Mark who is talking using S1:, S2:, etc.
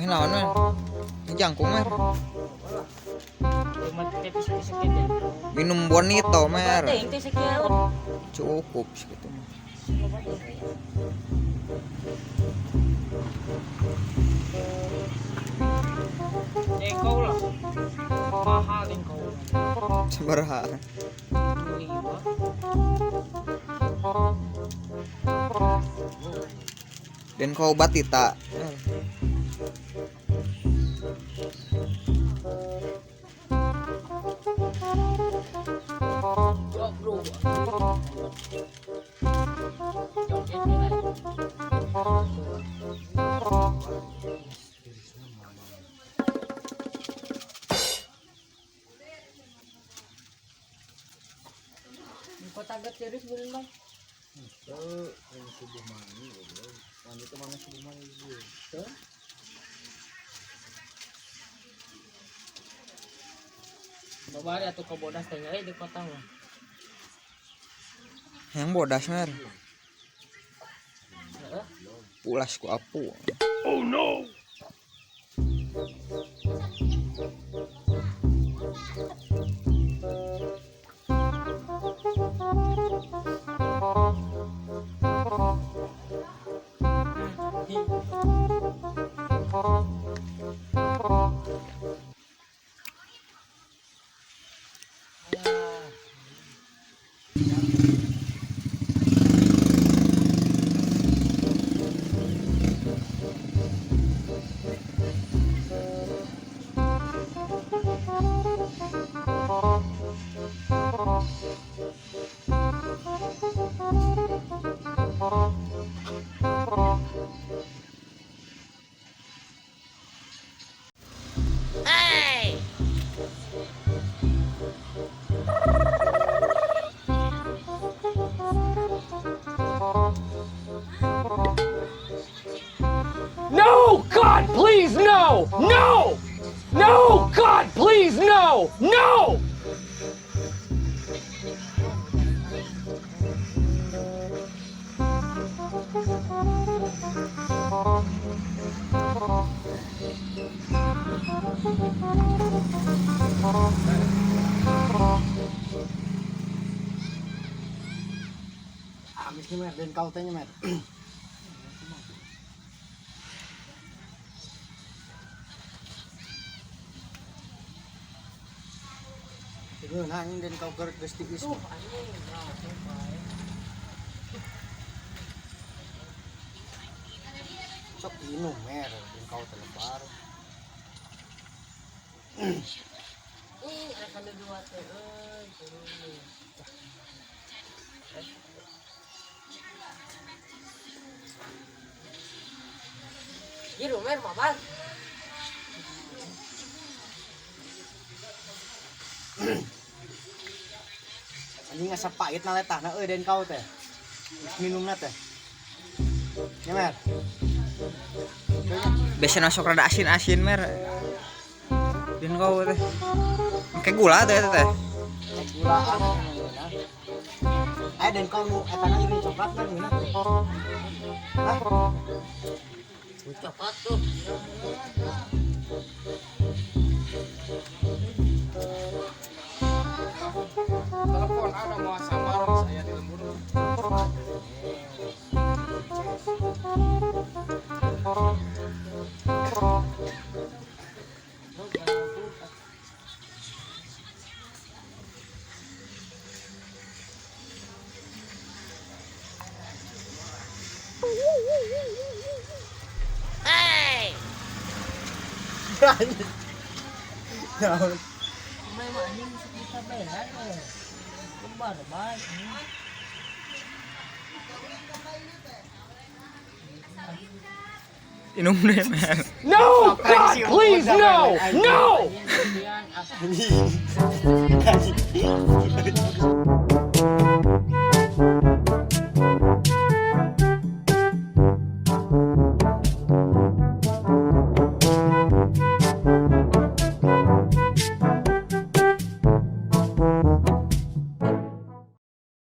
S1: Naon men? Jangkung mer. Minum bonito mer. Cukup segitu mah.
S2: Engkau lah. Mahal engkau.
S1: Sabaraha. Dan kau batita.
S2: Kota agak serius belum bang?
S3: Itu yang subuh mani, wanita mana subuh mani itu?
S2: Coba ada tuh kobodas tinggal di kota mah.
S1: Yang bodas mer. Pulas ku apu.
S3: Oh no!
S4: No, God, please, no! No! No, God, please, no! No!
S3: Habis ni mer, dan kau tanya mer. Itu nangin dan kau kerja gestik-gestik. Sok minum mer, dan kau telepar.
S2: Akan dua teh, Giru mer mabar.
S3: Ini ngasap pahit na letah na dan kau teh. Minum na teh. Ya mer.
S1: Biasa masuk rada asin-asin mer. Dan kau teh. Kayak gula teh teh.
S3: Gulaan. Dan kau nu eta na iri coklat kan gimana? Hah?
S2: Coklat tuh.
S3: Telepon ada mau samar saya di lembur.
S2: Hey.
S3: Ya.
S2: Memang anjing sekitar beran. Sabar, baik.
S1: Minum deh mer.
S4: No, God, please, no! No!
S2: Yan, yan,
S3: Anjing.